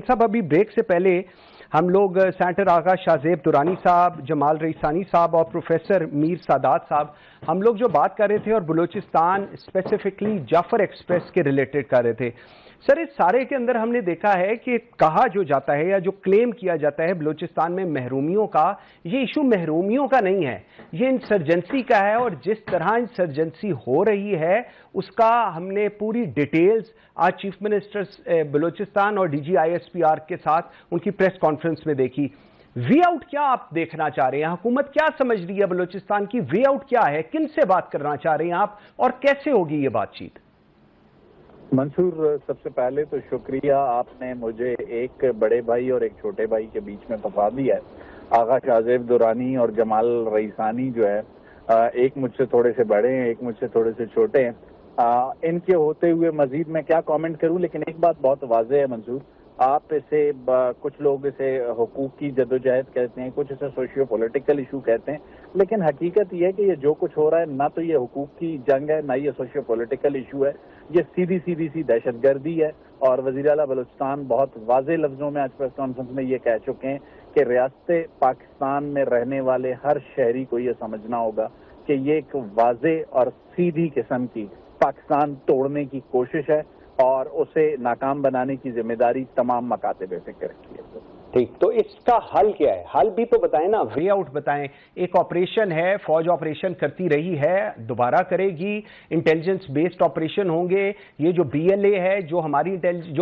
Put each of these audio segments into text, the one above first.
साहब अभी ब्रेक से पहले हम लोग सेनेटर आगा शाहजेब दुरानी साहब, जमाल रईसानी साहब और प्रोफेसर मीर सादात साहब, हम लोग जो बात कर रहे थे और बलूचिस्तान स्पेसिफिकली जाफर एक्सप्रेस के रिलेटेड कर रहे थे। सर, इस सारे के अंदर हमने देखा है कि कहा जो जाता है या जो क्लेम किया जाता है बलूचिस्तान में महरूमियों का, ये इशू महरूमियों का नहीं है, ये इंसर्जेंसी का है। और जिस तरह इंसर्जेंसी हो रही है उसका हमने पूरी डिटेल्स आज चीफ मिनिस्टर बलूचिस्तान और DGISPR के साथ उनकी प्रेस कॉन्फ्रेंस में देखी। वे आउट क्या आप देखना चाह रहे हैं? हुकूमत क्या समझ रही है बलूचिस्तान की? वे आउट क्या है? किन से बात करना चाह रहे हैं आप और कैसे होगी ये बातचीत? मंसूर, सबसे पहले तो शुक्रिया, आपने मुझे एक बड़े भाई और एक छोटे भाई के बीच में फंसा दिया है। आगा शाहजेब दुरानी और जमाल रईसानी जो है, एक मुझसे थोड़े से बड़े हैं, एक मुझसे थोड़े से छोटे हैं। इनके होते हुए मजीद मैं क्या कमेंट करूं, लेकिन एक बात बहुत वाज़ेह है मंसूर, आप इसे कुछ लोग इसे हुकूक की जदोजहद कहते हैं, कुछ इसे सोशियो पॉलिटिकल इशू कहते हैं, लेकिन हकीकत ये है कि ये जो कुछ हो रहा है ना तो ये हुकूक की जंग है, ना ये सोशियो पॉलिटिकल इशू है, ये सीधी सी दहशतगर्दी है। और वज़ीर आला बलूचिस्तान बहुत वाज़ेह लफ्जों में आज प्रेस कॉन्फ्रेंस में ये कह चुके हैं कि रियासत पाकिस्तान में रहने वाले हर शहरी को ये समझना होगा कि ये एक वाज़ेह और सीधी किस्म की पाकिस्तान तोड़ने की कोशिश है और उसे नाकाम बनाने की जिम्मेदारी तमाम मकातिब फिक्र की है। ठीक, तो इसका हल क्या है? हल भी तो बताएं ना, वे आउट बताएं। एक ऑपरेशन है, फौज ऑपरेशन करती रही है, दोबारा करेगी, इंटेलिजेंस बेस्ड ऑपरेशन होंगे। ये जो BLA है, जो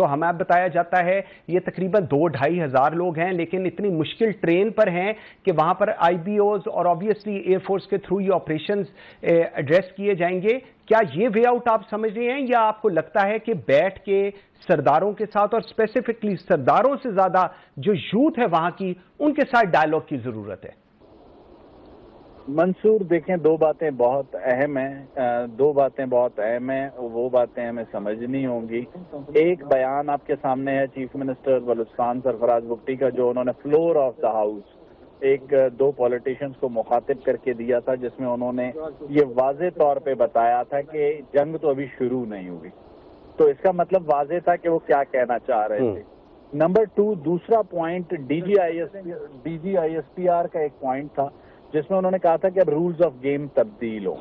हमें बताया जाता है, ये तकरीबन 2-2.5 हज़ार लोग हैं, लेकिन इतनी मुश्किल ट्रेन पर हैं कि वहां पर IBOs और ऑब्वियसली एयरफोर्स के थ्रू ये ऑपरेशन एड्रेस किए जाएंगे। क्या ये वे आउट आप समझ रहे हैं, या आपको लगता है कि बैठ के सरदारों के साथ और स्पेसिफिकली सरदारों से ज्यादा जो यूथ है वहां की, उनके साथ डायलॉग की जरूरत है? मंसूर, देखें, दो बातें बहुत अहम हैं, वो बातें हमें समझनी होंगी। एक बयान आपके सामने है चीफ मिनिस्टर बलूचिस्तान सरफराज बुगटी का, जो उन्होंने फ्लोर ऑफ द हाउस दो पॉलिटिशियंस को मुखातिब करके दिया था, जिसमें उन्होंने ये वाज़े तौर पे बताया था कि जंग तो अभी शुरू नहीं हुई। तो इसका मतलब वाज़े था कि वो क्या कहना चाह रहे थे। नंबर 2, दूसरा पॉइंट DGISPR का एक पॉइंट था जिसमें उन्होंने कहा था कि अब रूल्स ऑफ गेम तब्दील हो।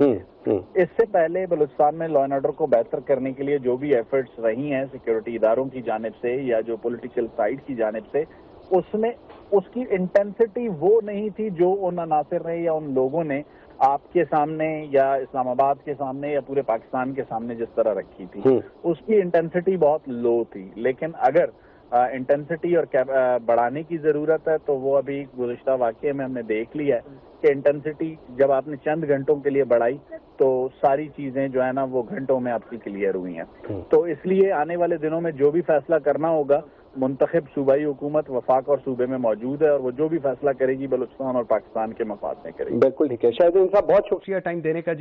इससे पहले बलूचिस्तान में लॉ एंड ऑर्डर को बेहतर करने के लिए जो भी एफर्ट्स रही हैं सिक्योरिटी इदारों की जानिब से या जो पॉलिटिकल साइड की जानिब से, उसमें उसकी इंटेंसिटी वो नहीं थी जो उन अनासिर ने या उन लोगों ने आपके सामने या इस्लामाबाद के सामने या पूरे पाकिस्तान के सामने जिस तरह रखी थी। उसकी इंटेंसिटी बहुत लो थी। लेकिन अगर इंटेंसिटी और बढ़ाने की जरूरत है तो वो अभी गुज़िश्ता वाक़ये में हमने देख लिया है कि इंटेंसिटी जब आपने चंद घंटों के लिए बढ़ाई तो सारी चीजें जो है ना वो घंटों में आपकी क्लियर हुई हैं। तो इसलिए आने वाले दिनों में जो भी फैसला करना होगा, मुंतखब सूबाई हुकूमत वफाक और सूबे में मौजूद है और वो जो भी फैसला करेगी बलूचिस्तान और पाकिस्तान के मफाद में करेगी। बिल्कुल ठीक है। शायद साहब, बहुत शुक्रिया टाइम देने का जी।